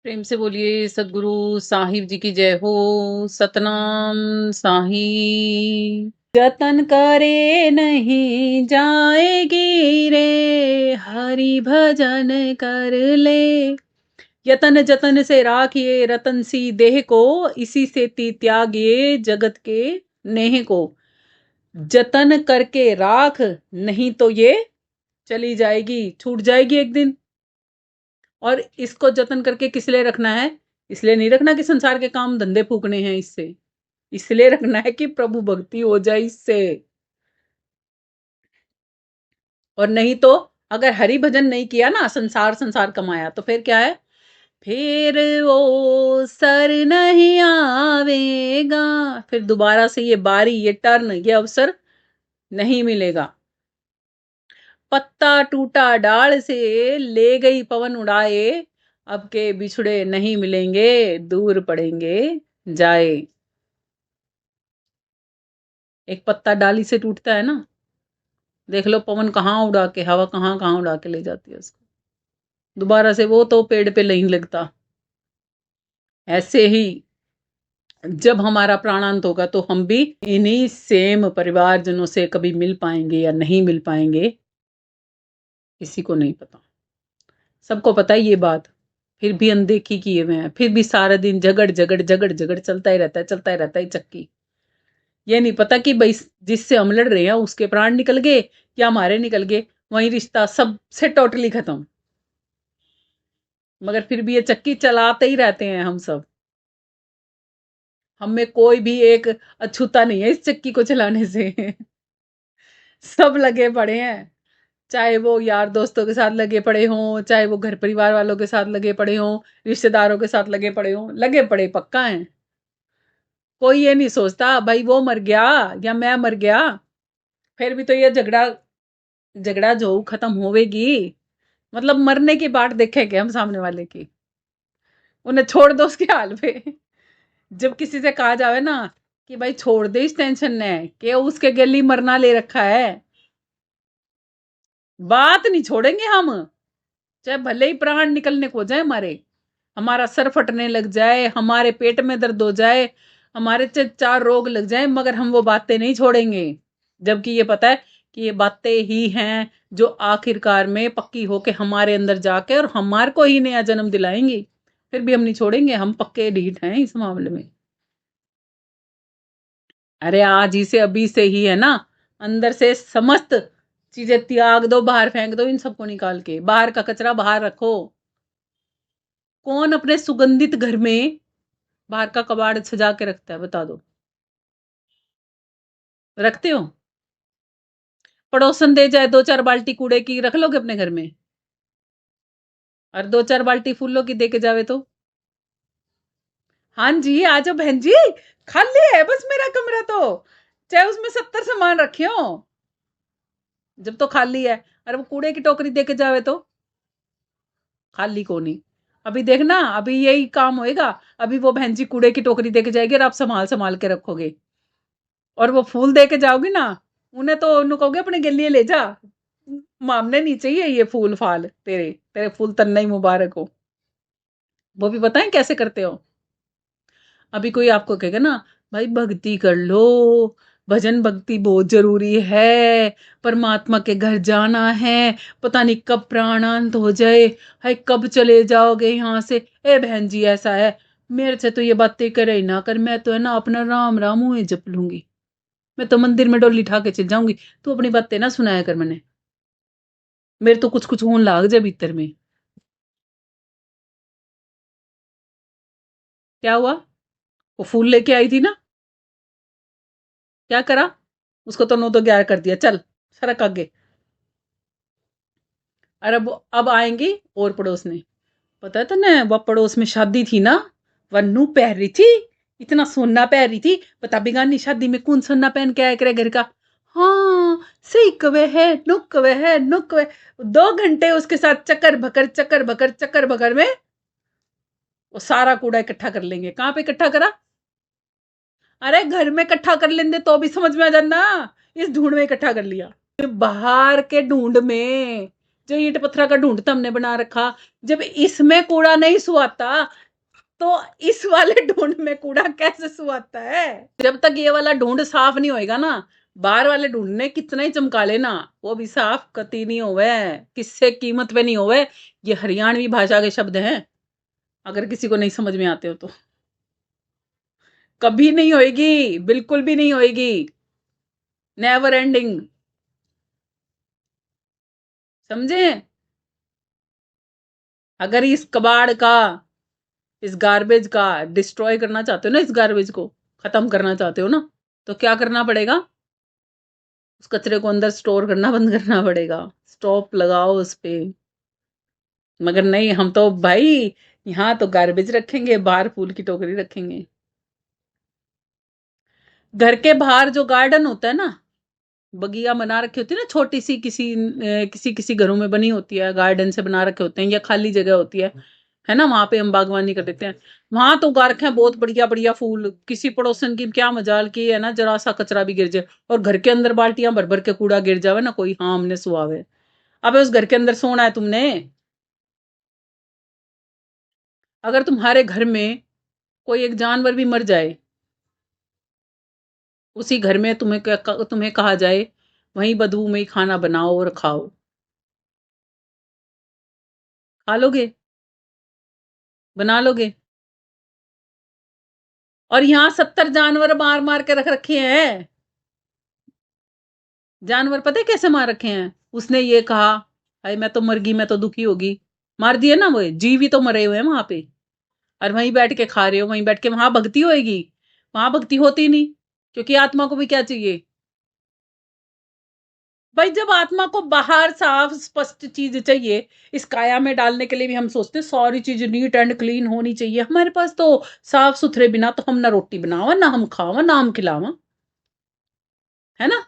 प्रेम से बोलिए सदगुरु साहिब जी की जय हो। सतनाम साहिब। जतन करे नहीं जाएगी रे, हरि भजन कर ले। यतन जतन से राखिए रतन सी देह को, इसी से त्यागिए जगत के नेह को। जतन करके राख, नहीं तो ये चली जाएगी, छूट जाएगी एक दिन। और इसको जतन करके किस लिए रखना है? इसलिए नहीं रखना कि संसार के काम धंधे फूकने हैं इससे, इसलिए रखना है कि प्रभु भक्ति हो जाए इससे। और नहीं तो अगर हरि भजन नहीं किया ना, संसार संसार कमाया, तो फिर क्या है? फिर वो सर नहीं आवेगा, फिर दोबारा से ये बारी, ये टर्न, ये अवसर नहीं मिलेगा। पत्ता टूटा डाल से, ले गई पवन उड़ाए, अब के बिछड़े नहीं मिलेंगे, दूर पड़ेंगे जाए। एक पत्ता डाली से टूटता है ना, देख लो पवन कहाँ उड़ा के, हवा कहाँ कहाँ उड़ा के ले जाती है उसको, दोबारा से वो तो पेड़ पे नहीं लगता। ऐसे ही जब हमारा प्राणांत होगा तो हम भी इन्हीं सेम परिवारजनों से कभी मिल पाएंगे या नहीं मिल पाएंगे, किसी को नहीं पता। सबको पता है ये बात, फिर भी अनदेखी किए हुए हैं, फिर भी सारा दिन झगड़ झगड़ झगड़ झगड़ चलता ही रहता है, चलता ही रहता है चक्की। ये नहीं पता कि भाई जिससे हम लड़ रहे हैं उसके प्राण निकल गए या हमारे निकल गए, वही रिश्ता सबसे टोटली खत्म। मगर फिर भी ये चक्की चलाते ही रहते हैं हम सब। हम में कोई भी एक अछूता नहीं है इस चक्की को चलाने से। सब लगे पड़े हैं, चाहे वो यार दोस्तों के साथ लगे पड़े हों, चाहे वो घर परिवार वालों के साथ लगे पड़े हों, रिश्तेदारों के साथ लगे पड़े हों, लगे पड़े पक्का हैं। कोई ये नहीं सोचता भाई वो मर गया या मैं मर गया, फिर भी तो ये झगड़ा झगड़ा जो खत्म होवेगी। मतलब मरने की बाट देखेंगे हम सामने वाले की, उन्हें छोड़ दो उसके हाल पे। जब किसी से कहा जावे ना कि भाई छोड़ दे इस टेंशन ने, कि उसके गली मरना ले रखा है, बात नहीं छोड़ेंगे हम। चाहे भले ही प्राण निकलने को जाए हमारे, हमारा सर फटने लग जाए, हमारे पेट में दर्द हो जाए, हमारे चार रोग लग जाए, मगर हम वो बातें नहीं छोड़ेंगे। जबकि ये पता है कि ये बातें ही हैं जो आखिरकार में पक्की होके हमारे अंदर जाके और हमारे को ही नया जन्म दिलाएंगी। फिर भी हम नहीं छोड़ेंगे, हम पक्के ढीठ हैं इस मामले में। अरे आज ही से, अभी से ही है ना, अंदर से समस्त चीजें त्याग दो, बाहर फेंक दो, इन सबको निकाल के बाहर का कचरा बाहर रखो। कौन अपने सुगंधित घर में बाहर का कबाड़ सजा के रखता है, बता दो? रखते हो? पड़ोसन दे जाए दो चार बाल्टी कूड़े की, रख लोगे अपने घर में? और दो चार बाल्टी फूलों की दे के जावे तो? हाँ जी आ जाओ बहन जी, खाली है बस मेरा कमरा तो, चाहे उसमें 70 सामान रखे हो, जब तो खाली है। अरे वो कूड़े की टोकरी दे के जावे तो? खाली को नहीं। अभी देखना, अभी यही काम होएगा। अभी वो बहन जी कूड़े की टोकरी दे के जाएगी और आप संभाल संभाल के रखोगे। और वो फूल दे के जाओगी ना, उन्हें तो उन्हें कहोगे अपने गलिए ले जा, मामने नहीं चाहिए ये फूल फाल, तेरे तेरे फूल तन्ना ही मुबारक हो। वो भी बताएं कैसे करते हो। अभी कोई आपको कहेगा ना भाई भक्ति कर लो, भजन भक्ति बहुत जरूरी है, परमात्मा के घर जाना है, पता नहीं कब प्राणांत हो जाए, हाय कब चले जाओगे यहाँ से। ए बहन जी ऐसा है, मेरे से तो ये बातें करे ही ना कर, मैं तो है ना अपना राम राम ही जप लूंगी, मैं तो मंदिर में डोली ठा के चल जाऊंगी, तू अपनी बातें ना सुनाया कर मैंने, मेरे तो कुछ कुछ होने लाग जाए भीतर में। क्या हुआ? वो फूल लेके आई थी ना, क्या करा? उसको तो 9 तो 11 कर दिया, चल सरक आगे। और अब आएंगी और पड़ोस ने, पता था ना वह पड़ोस में शादी थी ना, वन्नू पहन रही थी, इतना सोना पहन रही थी, बता बिगानी शादी में कौन सोना पहन के आया करे घर का। हाँ सही कवे है, नुक कवे है, नुक कवे। 2 घंटे उसके साथ चक्कर भकर चक्कर भकर चक्कर भकर में वो सारा कूड़ा इकट्ठा कर लेंगे। कहाँ पे इकट्ठा करा? अरे घर में इकट्ठा कर लेंगे तो भी समझ में आ जाना, इस ढूंढ में इकट्ठा कर लिया, बाहर के ढूंढ में, जो ईंट पत्थर का ढूंढ तो हमने बना रखा। जब इसमें कूड़ा नहीं सुहाता तो इस वाले ढूंढ में कूड़ा कैसे सुहाता है? जब तक ये वाला ढूंढ साफ नहीं होएगा ना, बाहर वाले ढूंढने कितना ही चमका लेना, वो भी साफ कती नहीं होवे, किससे कीमत पे नहीं होवे। ये हरियाणवी भाषा के शब्द हैं, अगर किसी को नहीं समझ में आते हो तो। कभी नहीं होएगी, बिल्कुल भी नहीं होएगी, नेवर एंडिंग। समझे? अगर इस कबाड़ का, इस गार्बेज का डिस्ट्रॉय करना चाहते हो ना, इस गार्बेज को खत्म करना चाहते हो ना, तो क्या करना पड़ेगा? उस कचरे को अंदर स्टोर करना बंद करना पड़ेगा। स्टॉप लगाओ उस पे। मगर नहीं, हम तो भाई यहाँ तो गार्बेज रखेंगे, बाहर फूल की टोकरी रखेंगे। घर के बाहर जो गार्डन होता है ना, बगिया बना रखी होती है ना, छोटी सी, किसी किसी घरों में बनी होती है, गार्डन से बना रखे होते हैं, या खाली जगह होती है ना, वहां पे हम बागवानी कर देते हैं। वहां तो उगा रखे हैं बहुत बढ़िया बढ़िया फूल। किसी पड़ोसन की क्या मजाल की है ना, जरा सा कचरा भी गिर जाए, और घर के अंदर बाल्टियां भर भर के कूड़ा गिर जावे ना, कोई हाँ हमने सुहावे। अब उस घर के अंदर सोना है तुमने। अगर तुम्हारे घर में कोई एक जानवर भी मर जाए, उसी घर में तुम्हें कहा जाए वहीं बदबू में ही खाना बनाओ और खाओ, खा लोगे? बना लोगे? और यहाँ 70 जानवर मार मार के रख रखे हैं। जानवर पता है कैसे मार रखे हैं? उसने ये कहा, अरे मैं तो मर गई, मैं तो दुखी होगी, मार दिए ना। वो जीव ही तो मरे हुए हैं वहां पे, और वहीं बैठ के खा रहे हो, वहीं बैठ के। वहां भक्ति होएगी? वहां भक्ति होती नहीं, क्योंकि आत्मा को भी क्या चाहिए भाई? जब आत्मा को बाहर साफ स्पष्ट चीज चाहिए, इस काया में डालने के लिए भी हम सोचते हैं सारी चीज नीट एंड क्लीन होनी चाहिए हमारे पास। तो साफ सुथरे बिना तो हम ना रोटी बनावा, ना हम खावा, ना हम खिलावा, है ना?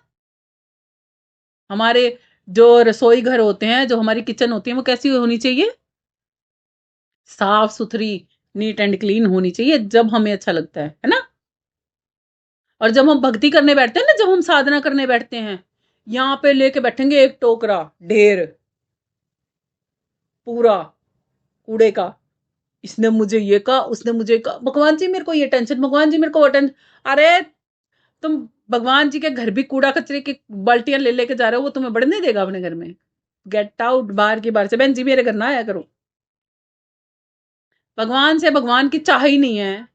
हमारे जो रसोई घर होते हैं, जो हमारी किचन होती है, वो कैसी होनी चाहिए? साफ सुथरी, नीट एंड क्लीन होनी चाहिए, जब हमें अच्छा लगता है ना? और जब हम भक्ति करने बैठते हैं ना, जब हम साधना करने बैठते हैं, यहाँ पे लेके बैठेंगे एक टोकरा ढेर पूरा कूड़े का। इसने मुझे ये कहा, उसने मुझे कहा, भगवान जी मेरे को ये टेंशन, भगवान जी मेरे को वो टेंशन। अरे तुम भगवान जी के घर भी कूड़ा कचरे की बाल्टियां ले लेके जा रहे हो, वो तुम्हें बढ़ने देगा अपने घर में? गेट आउट, बाहर की बाहर से। बहन जी मेरे घर ना आया करो। भगवान से भगवान की चाह ही नहीं है।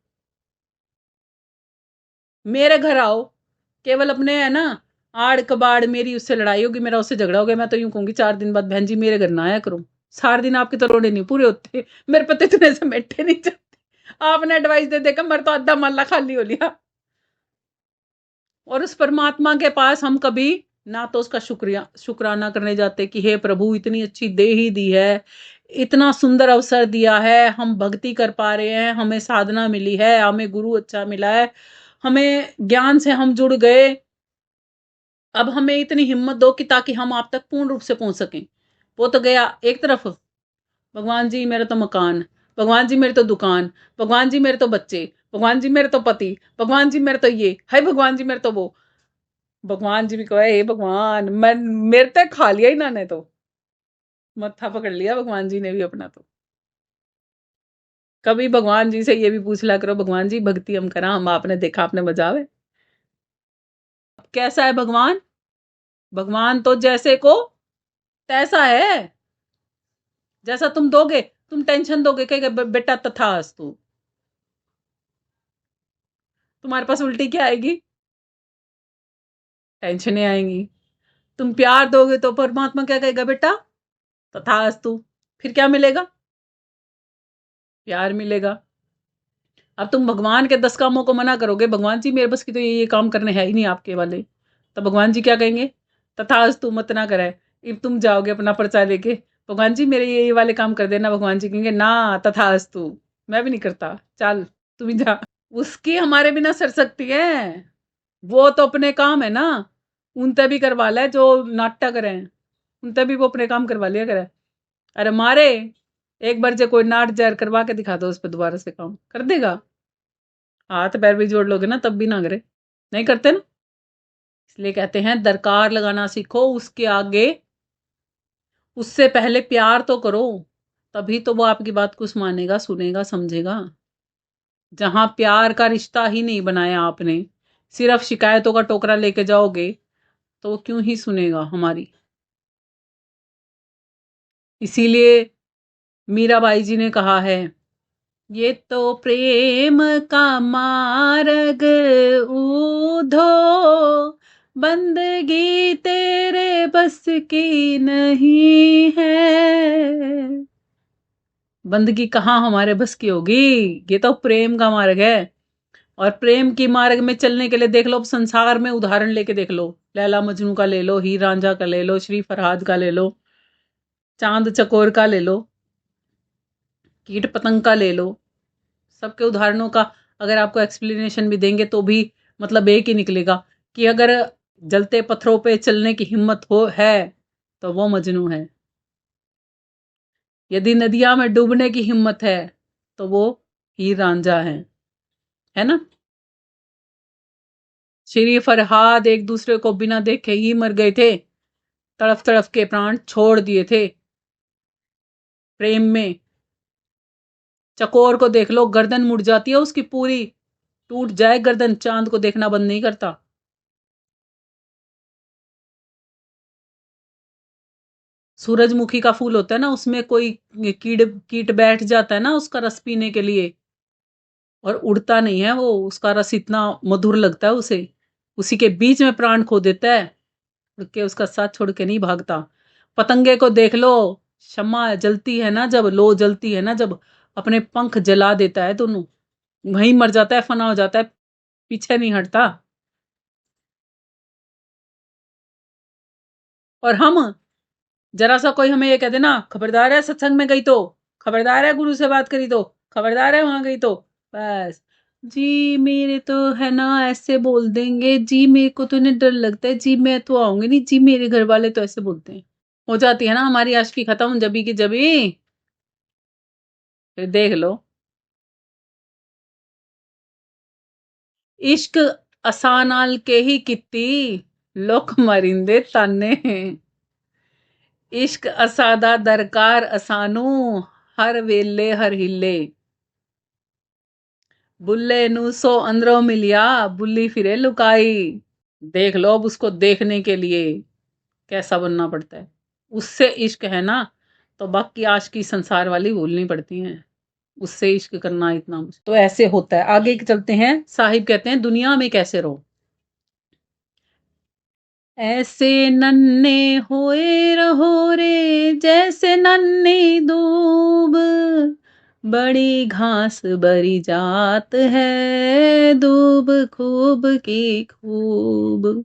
मेरे घर आओ, केवल अपने है ना आड़ कबाड़, मेरी उससे लड़ाई होगी, मेरा उससे झगड़ा हो गया, मैं तो यूं कहूंगी 4 दिन बाद, बहन जी मेरे घर ना आया करो। सारे दिन आपके तो रोने नहीं पूरे होते, मेरे पति इतने से बैठे नहीं जाते। आपने एडवाइस दे देकर मेरे तो आधा माला खाली हो लिया। और उस परमात्मा के पास हम कभी ना तो उसका शुक्राना करने जाते कि हे प्रभु इतनी अच्छी देह ही दी है, इतना सुंदर अवसर दिया है, हम भक्ति कर पा रहे हैं, हमें साधना मिली है, हमें गुरु अच्छा मिला है, हमें ज्ञान से हम जुड़ गए। अब हमें इतनी हिम्मत दो कि ताकि हम आप तक पूर्ण रूप से पहुंच सकें। वो तो गया एक तरफ, भगवान जी मेरा तो मकान, भगवान जी मेरे तो दुकान, भगवान जी मेरे तो बच्चे, भगवान जी मेरे तो पति, भगवान जी मेरे तो ये है, भगवान जी मेरे तो वो। भगवान जी भी कहे हे भगवान, मैं मेरे तक खा लिया इन्होंने तो, मत्था पकड़ लिया भगवान जी ने भी अपना तो। कभी भगवान जी से ये भी पूछ लिया करो, भगवान जी भक्ति हम करा, हम आपने देखा, आपने मजा आवे। कैसा है भगवान? भगवान तो जैसे को तैसा है। जैसा तुम दोगे, तुम टेंशन दोगे, कहेगा बेटा तथास्तु। तुम्हारे पास उल्टी क्या आएगी? टेंशनें आएंगी। तुम प्यार दोगे तो परमात्मा क्या कहेगा? बेटा तथास्तु। फिर क्या मिलेगा? प्यार मिलेगा। अब तुम भगवान के 10 कामों को मना करोगे, भगवान जी मेरे बस की तो ये काम करने है ही नहीं आपके वाले, तो भगवान जी क्या कहेंगे? तथास्तु मत ना करे। अब तुम जाओगे अपना पर्चा लेके, भगवान जी मेरे ये वाले काम कर देना, भगवान जी कहेंगे ना तथास्तु, मैं भी नहीं करता, चल तुम ही जा। उसकी हमारे बिना सर सकती है? वो तो अपने काम है ना, उनते भी करवा ले जो नाटक करें, उनते भी वो अपने काम करवा लिया करे। अरे मारे एक बार जो कोई नाट जहर करवा के दिखा दो, उस पर दोबारा से काम कर देगा? हाथ पैर भी जोड़ लोगे ना तब भी ना करे, नहीं करते ना। इसलिए कहते हैं दरकार लगाना सीखो, उसके आगे उससे पहले प्यार तो करो, तभी तो वो आपकी बात कुछ मानेगा, सुनेगा, समझेगा। जहां प्यार का रिश्ता ही नहीं बनाया आपने, सिर्फ शिकायतों का टोकरा लेके जाओगे, तो वो क्यों ही सुनेगा हमारी। इसीलिए मीराबाई जी ने कहा है, ये तो प्रेम का मार्ग ऊधो, बंदगी तेरे बस की नहीं है। बंदगी कहाँ हमारे बस की होगी, ये तो प्रेम का मार्ग है। और प्रेम की मार्ग में चलने के लिए देख लो, संसार में उदाहरण लेके देख लो, लैला मजनू का ले लो, हीर रांझा का ले लो, श्री फरहाद का ले लो, चांद चकोर का ले लो, कीट पतंग का ले लो। सबके उदाहरणों का अगर आपको एक्सप्लेनेशन भी देंगे तो भी मतलब एक ही निकलेगा कि अगर जलते पत्थरों पे चलने की हिम्मत हो है तो वो मजनू है, यदि नदियां में डूबने की हिम्मत है तो वो हीर रांझा है ना। श्री फरहाद एक दूसरे को बिना देखे ही मर गए थे, तड़फ तड़फ के प्राण छोड़ दिए थे प्रेम में। चकोर को देख लो, गर्दन मुड़ जाती है उसकी पूरी, टूट जाए गर्दन, चांद को देखना बंद नहीं करता। सूरजमुखी का फूल होता है ना, उसमें कोई कीट कीट बैठ जाता है ना उसका रस पीने के लिए, और उड़ता नहीं है वो, उसका रस इतना मधुर लगता है उसे, उसी के बीच में प्राण खो देता है, उड़ के उसका साथ छोड़ के नहीं भागता। पतंगे को देख लो, शम्मा जलती है ना जब, लो जलती है ना जब, अपने पंख जला देता है दोनों, वहीं मर जाता है, फना हो जाता है, पीछे नहीं हटता। और हम, जरा सा कोई हमें ये कह देना, खबरदार है सत्संग में गई तो, खबरदार है गुरु से बात करी तो, खबरदार है वहां गई तो, बस जी मेरे तो है ना ऐसे बोल देंगे जी, मेरे को तो इन्हें डर लगता है जी, मैं तो आऊंगी नहीं जी, मेरे घर वाले तो ऐसे बोलते हैं। हो जाती है ना हमारी आशिकी खत्म, जबी की जबी। फिर देख लो, इश्क असानाल के ही कित्ती, लोक मरिंदे ताने। इश्क असादा दरकार असानू, हर वेले हर हिले। बुल्ले नू सो अंदरों मिलिया, बुल्ली फिरे लुकाई। देख लो अब उसको देखने के लिए कैसा बनना पड़ता है। उससे इश्क है ना, तो बाकी आशिकी संसार वाली भूलनी पड़ती हैं, उससे इश्क करना इतना मुश्किल। तो ऐसे होता है। आगे चलते हैं, साहिब कहते हैं दुनिया में कैसे रहो। ऐसे नन्हे होए रहो रे, जैसे नन्ही दूब, बड़ी घास बरी जात है, दूब खूब की खूब।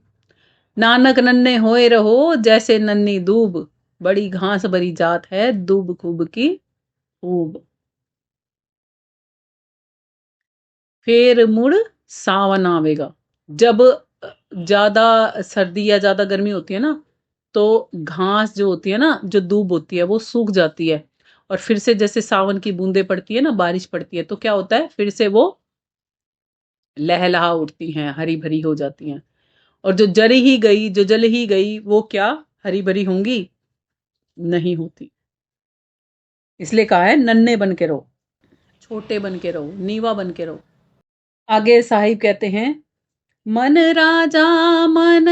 नानक नन्हे होए रहो जैसे नन्ही दूब, बड़ी घास बरी जात है, दूब खूब की खूब। फिर मुड़ सावन आवेगा, जब ज्यादा सर्दी या ज्यादा गर्मी होती है ना, तो घास जो होती है ना, जो दूब होती है वो सूख जाती है, और फिर से जैसे सावन की बूंदें पड़ती है ना, बारिश पड़ती है, तो क्या होता है, फिर से वो लहलहा उठती हैं, हरी भरी हो जाती हैं। और जो जरी ही गई, जो जल ही गई, वो क्या हरी भरी होंगी, नहीं होती। इसलिए कहा है नन्हे बन के रहो, छोटे बन के रहो, नीवा बन के रहो। आगे साहिब कहते हैं, मन राजा मन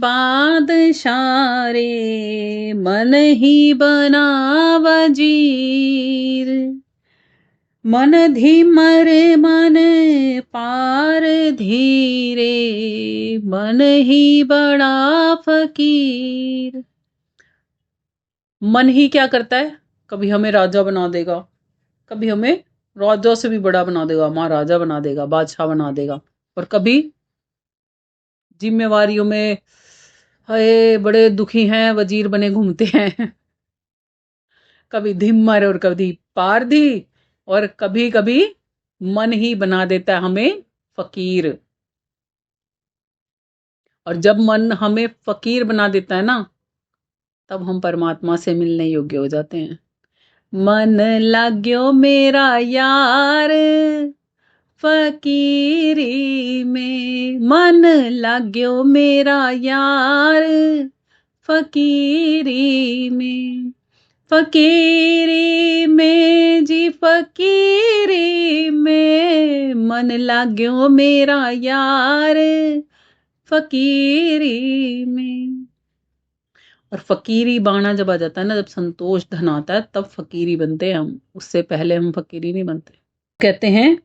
बादशाह रे, मन ही बना वजीर। मन धीमर मन पार धीरे, मन ही बड़ा फकीर। मन ही क्या करता है, कभी हमें राजा बना देगा, कभी हमें राजा से भी बड़ा बना देगा, महाराजा बना देगा, बादशाह बना देगा, और कभी जिम्मेवारियों में हाय बड़े दुखी हैं, वजीर बने घूमते हैं। कभी धिम्मर और कभी पारधी, और कभी कभी मन ही बना देता है हमें फकीर। और जब मन हमें फकीर बना देता है ना, तब हम परमात्मा से मिलने योग्य हो जाते हैं। मन लाग्यो मेरा यार, फकीरी में मन लाग्यो मेरा यार, फकीरी में, फकीरी में जी फकीरी में, मन लाग्यो मेरा यार फकीरी में। और फकीरी बाणा जब आ जाता है ना, जब संतोष धन आता है, तब फकीरी बनते हैं हम, उससे पहले हम फकीरी नहीं बनते। कहते हैं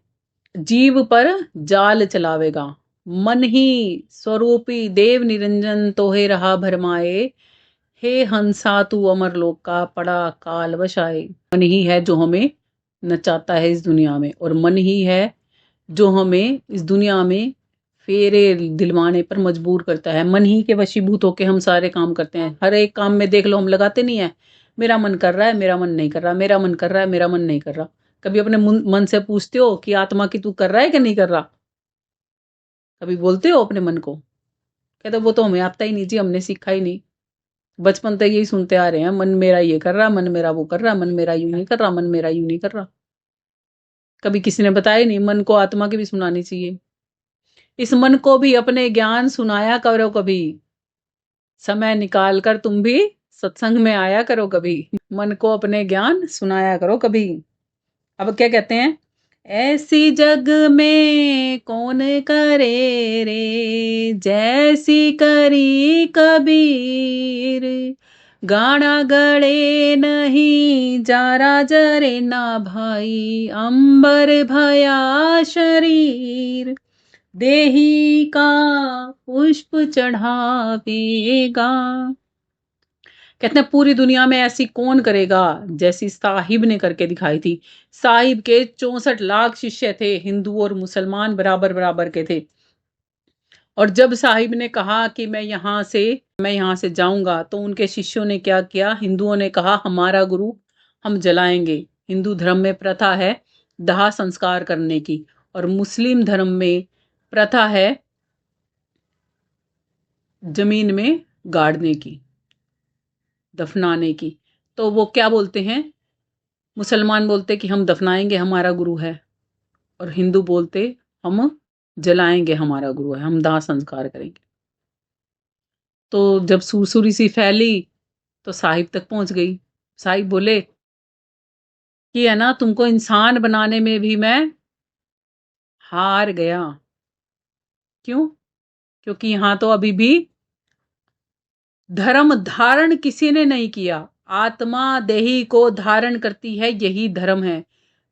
जीव पर जाल चलावेगा, मन ही स्वरूपी देव निरंजन तोहे रहा भरमाए, हे हंसा तू अमर लोक का पड़ा काल वशाए। मन ही है जो हमें नचाता है इस दुनिया में, और मन ही है जो हमें इस दुनिया में फेरे दिलवाने पर मजबूर करता है। मन ही के वशीभूत होके हम सारे काम करते हैं। हर एक काम में देख लो, हम लगाते नहीं है मेरा मन कर रहा है, मेरा मन नहीं कर रहा, मेरा मन कर रहा है, मेरा मन नहीं कर रहा। कभी अपने मन से पूछते हो कि आत्मा की तू कर रहा है कि नहीं कर रहा? कभी बोलते हो अपने मन को? कहते वो तो हमें आता ही नहीं जी, हमने सीखा ही नहीं। बचपन तक यही सुनते आ रहे हैं, मन मेरा ये कर रहा, मन मेरा वो कर रहा, मन मेरा यूं नहीं कर रहा, मन मेरा यूं नहीं कर रहा। कभी किसी ने बताया नहीं मन को आत्मा की भी सुनानी चाहिए। इस मन को भी अपने ज्ञान सुनाया करो कभी, समय निकाल कर तुम भी सत्संग में आया करो कभी, मन को अपने ज्ञान सुनाया करो कभी। अब क्या कहते हैं, ऐसी जग में कौन करे रे जैसी करी कबीर, गाना गड़े नहीं जारा जरे ना भाई, अंबर भया शरीर, देही का पुष्प चढ़ावेगा। कहते हैं पूरी दुनिया में ऐसी कौन करेगा जैसी साहिब ने करके दिखाई थी। साहिब के 64 लाख शिष्य थे, हिंदू और मुसलमान बराबर बराबर के थे। और जब साहिब ने कहा कि मैं यहाँ से जाऊंगा, तो उनके शिष्यों ने क्या किया? हिंदुओं ने कहा हमारा गुरु हम जलाएंगे। हिंदू धर्म में प्रथा है दाह संस्कार करने की, और मुस्लिम धर्म में प्रथा है जमीन में गाड़ने की, दफनाने की। तो वो क्या बोलते हैं, मुसलमान बोलते कि हम दफनाएंगे हमारा गुरु है, और हिंदू बोलते हम जलाएंगे हमारा गुरु है, हम दाह संस्कार करेंगे। तो जब सुरसुरी सी फैली तो साहिब तक पहुंच गई। साहिब बोले कि है ना, तुमको इंसान बनाने में भी मैं हार गया। क्यों? क्योंकि यहां तो अभी भी धर्म धारण किसी ने नहीं किया। आत्मा देही को धारण करती है, यही धर्म है।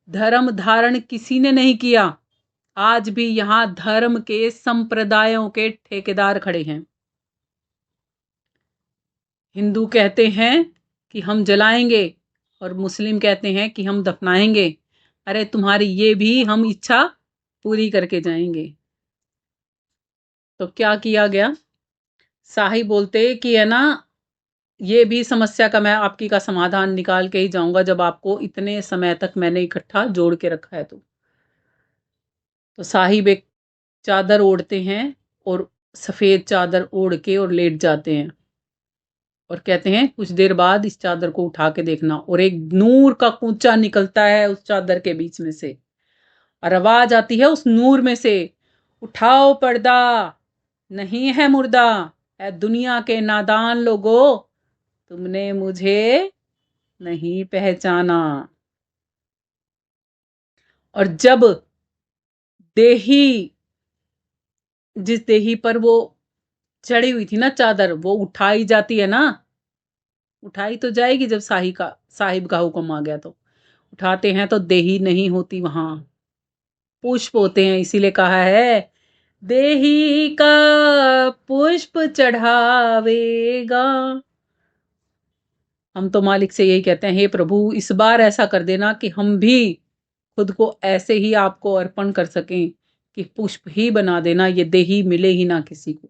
धर्म धारण किसी ने नहीं किया। आज भी यहां धर्म के संप्रदायों के ठेकेदार खड़े हैं। हिंदू कहते हैं कि हम जलाएंगे, और मुस्लिम कहते हैं कि हम दफनाएंगे। अरे तुम्हारी ये भी हम इच्छा पूरी करके जाएंगे। तो क्या किया गया? साहिब बोलते कि है ना, ये भी समस्या का मैं आपकी का समाधान निकाल के ही जाऊंगा, जब आपको इतने समय तक मैंने इकट्ठा जोड़ के रखा है। तो साहिब एक चादर ओढ़ते हैं, और सफेद चादर ओढ़ के और लेट जाते हैं, और कहते हैं कुछ देर बाद इस चादर को उठा के देखना, और एक नूर का कूचा निकलता है उस चादर के बीच में से, और आवाज आती है उस नूर में से, उठाओ पर्दा, नहीं है मुर्दा, ऐ दुनिया के नादान लोगों, तुमने मुझे नहीं पहचाना। और जब देही, जिस देही पर वो चढ़ी हुई थी ना चादर, वो उठाई जाती है ना, उठाई तो जाएगी जब साहिब का हुक्म आ गया। तो उठाते हैं तो देही नहीं होती वहां, पुष्प होते हैं। इसीलिए कहा है देही का पुष्प चढ़ावेगा। हम तो मालिक से यही कहते हैं, हे प्रभु इस बार ऐसा कर देना कि हम भी खुद को ऐसे ही आपको अर्पण कर सकें कि पुष्प ही बना देना, ये देही मिले ही ना किसी को।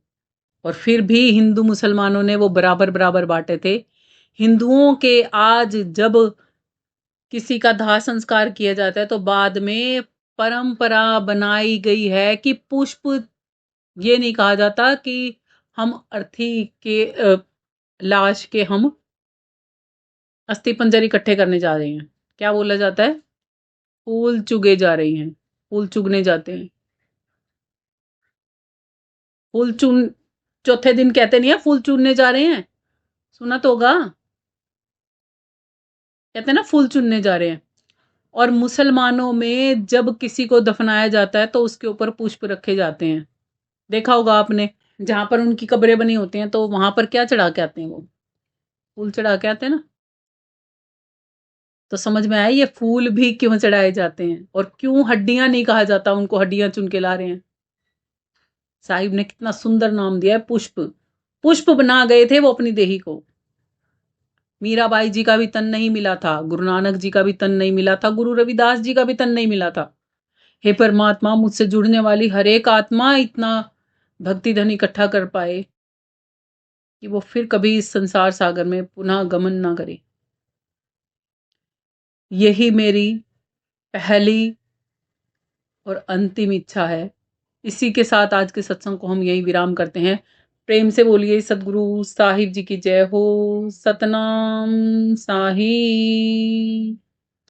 और फिर भी हिंदू मुसलमानों ने वो बराबर बराबर बांटे थे। हिंदुओं के आज जब किसी का दाह संस्कार किया जाता है, तो बाद में परंपरा बनाई गई है कि पुष्प, ये नहीं कहा जाता कि हम अर्थी के लाश के हम अस्थि पंजर इकट्ठे करने जा रहे हैं। क्या बोला जाता है? फूल चुगे जा रही हैं, फूल चुगने जाते हैं। फूल चुन चौथे दिन कहते नहीं है फूल चुनने जा रहे हैं। सुना तो होगा। कहते हैं ना फूल चुनने जा रहे हैं। और मुसलमानों में जब किसी को दफनाया जाता है तो उसके ऊपर पुष्प रखे जाते हैं। देखा होगा आपने, जहां पर उनकी कब्रें बनी होती हैं तो वहां पर क्या चढ़ा के आते हैं वो, फूल चढ़ा के आते हैं ना। तो समझ में आया ये फूल भी क्यों चढ़ाए जाते हैं, और क्यों हड्डियां नहीं कहा जाता उनको, हड्डियां चुन के ला रहे हैं। साहिब ने कितना सुंदर नाम दिया है, पुष्प। पुष्प बना गए थे वो अपनी देही को। मीराबाई जी का भी तन नहीं मिला था, गुरु नानक जी का भी तन नहीं मिला था, गुरु रविदास जी का भी तन नहीं मिला था। हे परमात्मा, मुझसे जुड़ने वाली हर एक आत्मा इतना भक्ति धन इकट्ठा कर पाए कि वो फिर कभी इस संसार सागर में पुनः गमन ना करे। यही मेरी पहली और अंतिम इच्छा है। इसी के साथ आज के सत्संग को हम यही विराम करते हैं। प्रेम से बोलिए सदगुरु साहिब जी की जय हो। सतनाम साहिब।